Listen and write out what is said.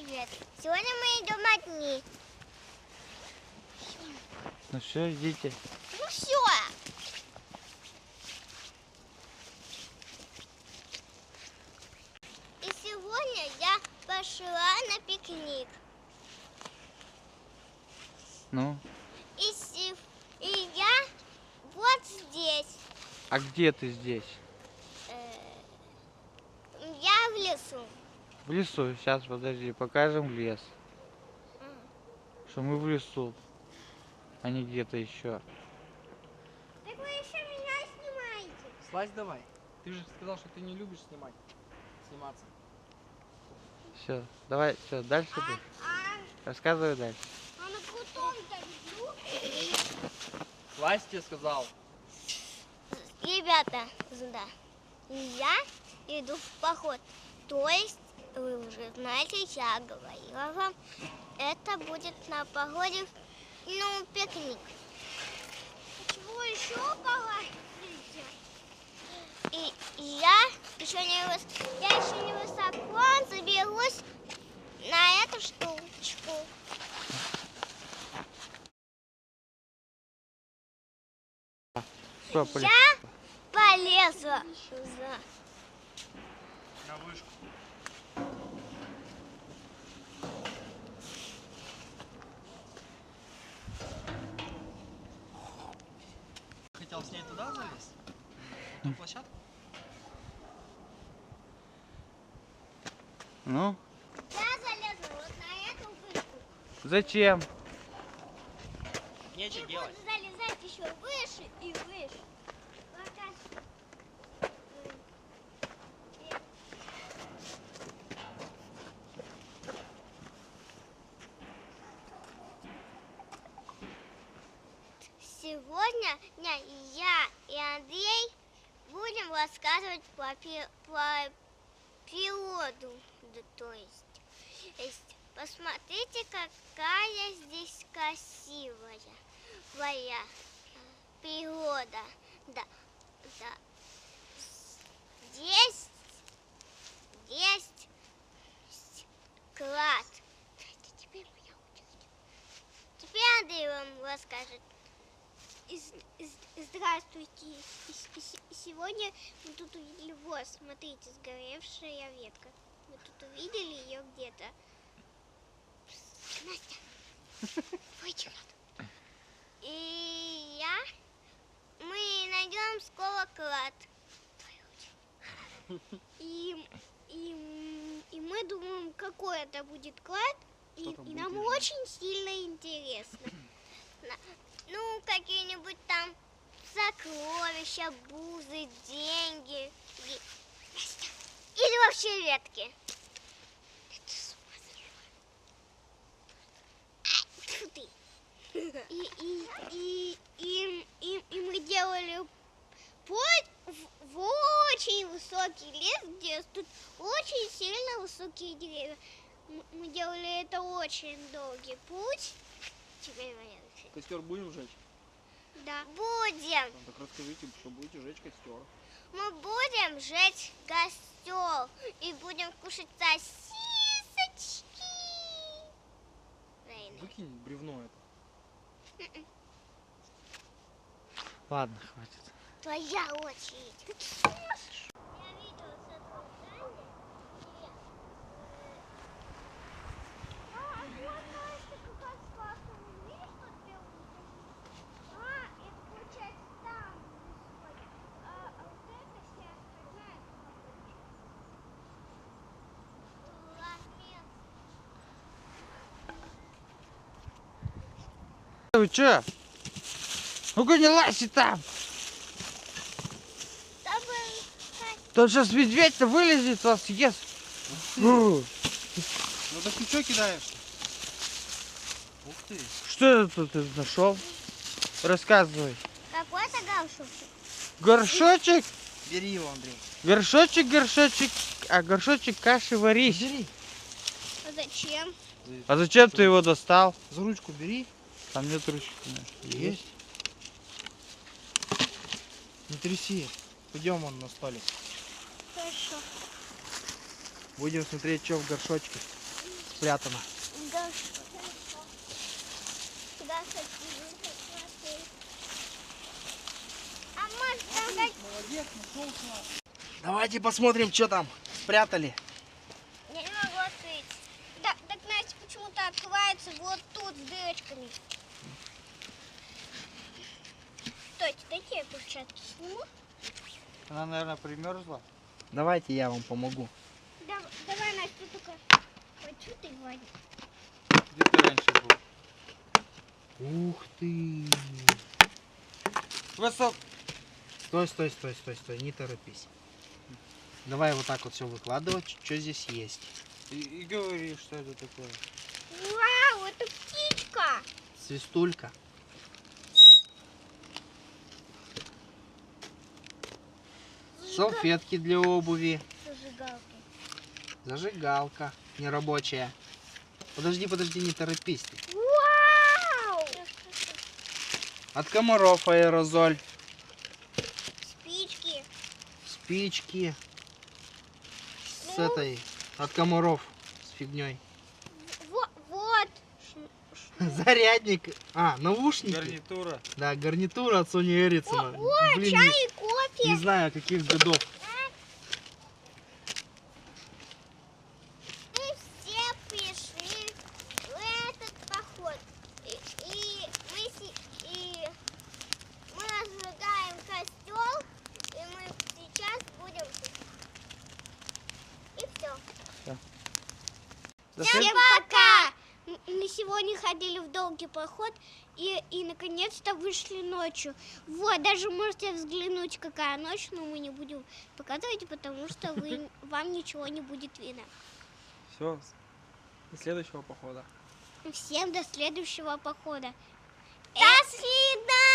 привет! Сегодня мы идем одни. Ну все, идите. Ну все! И сегодня я пошла на пикник. Ну? И я вот здесь. А где ты здесь? Я в лесу. В лесу. Сейчас, подожди, покажем лес. Что мы в лесу, а не где-то еще. Так вы еще меня снимаете. Слазь давай. Ты же сказал, что ты не любишь сниматься. Все, давай, все, дальше ты. Рассказывай дальше. А на крутом-то люблю. Слазь, тебе сказал. Ребята, да. Я иду в поход. То есть, вы уже знаете, я говорила вам, это будет на походе, ну, пикник. Чего еще поговорите? И я еще не высоко заберусь на эту штучку. Что, Я полезла за... На вышку. Хотел с ней туда залезть? На площадку? Ну? Я залезла вот на эту вышку. Зачем? Нечего И делать. буду залезать еще выше и выше. Пока... Сегодня я и Андрей будем рассказывать про природу. Да, то есть посмотрите, какая здесь красивая твоя природа. Да. Здесь клад. Теперь Андрей вам расскажет. Здравствуйте. Сегодня мы тут увидели вот, смотрите, сгоревшая ветка. Мы тут увидели ее где-то. Настя, выйди. И мы найдем скоро клад. И мы думаем, какой это будет клад. И нам очень сильно интересно. Ну, какие-нибудь там сокровища, бузы, деньги. Или вообще ветки. И мы делали путь в очень высокий лес, где тут очень сильно высокие деревья. Мы делали это очень долгий путь. Теперь моя очередь. Костер будем жечь? Да. Будем. Так расскажите, что будете жечь костер. Мы будем жечь костер и будем кушать сосисочки. Выкинь бревно это. Ладно, хватит. Твоя очередь. Ты что можешь? Я видела с этого здания. Вот Настя как раз классно. Видишь, тут белый? Это получается там высокий. А вот это вся остальная Вы че? Ну-ка не лазьте там! Тут сейчас медведь-то вылезет, вас съест. Ну так ты что кидаешь? Ух ты. Что это ты нашел? Рассказывай. Какой-то горшочек. Горшочек? Бери его, Андрей. Горшочек, а горшочек каши варись. Бери. А зачем? А зачем ты его достал? За ручку бери. Там нет ручки. Есть. Не тряси. Пойдем вон на столик. Хорошо. Будем смотреть, что в горшочке. спрятано. Да, сюда смотри. А может там как... Молодец, нашел класс. Давайте посмотрим, что там спрятали. Я не могу открыть. Да, так Настя почему-то открывается вот тут с дырочками. Стойте, дайте я перчатки сниму. Она, наверное, примерзла. Давайте я вам помогу. Давай, Настя, только... Ой, что ты говоришь? Где ты раньше был? Ух ты! Высот. Стой, не торопись. Давай вот так вот все выкладывать, что здесь есть. И говори, что это такое. Вау, это птичка! Свистулька. Салфетки для обуви. Зажигалки. Зажигалка нерабочая. Подожди, не торопись ты. Вау! От комаров аэрозоль. Спички. Спички. С Ну. этой. От комаров. С фигней. Вот. Зарядник. Наушники. Гарнитура. Да, гарнитура от Сони Эриксона. Ой, Блин, чай и кофе. не знаю, каких годов. Мы все пришли в этот поход. И мы разжигаем костер, и мы сейчас будем... И все. Всем пока! Мы сегодня ходили в долгий поход и наконец-то вышли ночью. Вот, даже можете взглянуть, какая ночь, но мы не будем показывать, потому что вам ничего не будет видно. Все, до следующего похода. Всем до следующего похода. До свидания!